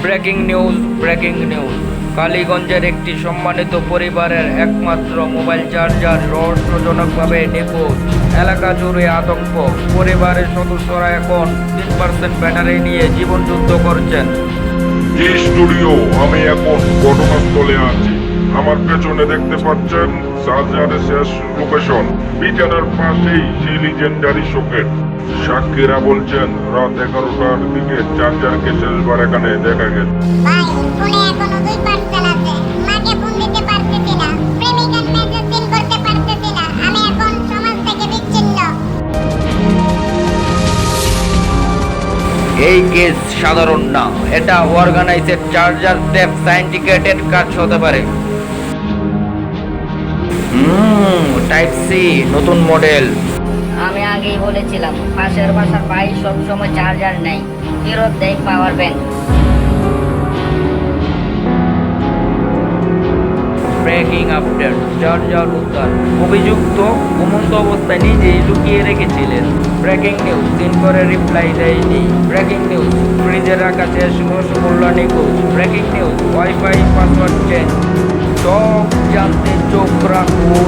Breaking news, breaking news. কালীগঞ্জের একটি সম্মানিত পরিবারের একমাত্র মোবাইল চার্জার রহস্যজনকভাবে নিখোঁজ। এলাকা জুড়ে আতঙ্ক। পরিবারের সদস্যরা এখন 3% ব্যাটারি নিয়ে জীবনযুদ্ধ করছেন। জি স্টুডিও, আমি এখন ঘটনাস্থলে আছি। আমার পেছনে দেখতে পাচ্ছেন চার্জারের শেষ লোকেশন। বিছানার পাশেই সেই লিজেন্ডারি সকেট। সাক্ষীরা বলছেন রাত 11টার দিকে চার্জারকে শেষবার এখানে দেখা গেছে। ভাই, ফোনে এখনো 2% আছে। মাকে ফোন দিতে পারতেছি না। প্রেমিকার মেসেজ সিন করতে পারতেছি না। আমি এখন সমাজ থেকে বিচ্ছিন্ন। এই কেস সাধারণ না, এটা অর্গানাইজেড চার্জার থেফট সিন্ডিকেটের কাজ হতে পারে। টাইপ সি নতুন মডেল। আমি আগেই বলেছিলাম, পাশের বাসার ভাই সবসময় চার্জার নেই, ফেরত দেয় power bank. Breaking update, charger উদ্ধার। অভিযুক্ত ঘুমন্ত অবস্থায় নিজেই লুকিয়ে রেখেছিলেন। ব্রেকিং নিউজ, 3 করে রিপ্লাই দেয়নি। ব্রেকিং নিউজ, ফ্রিজে রাখা শেষ রসগোল্লা নিখোঁজ। Breaking news, wifi password change. সব জানতে চোখ রাখুন।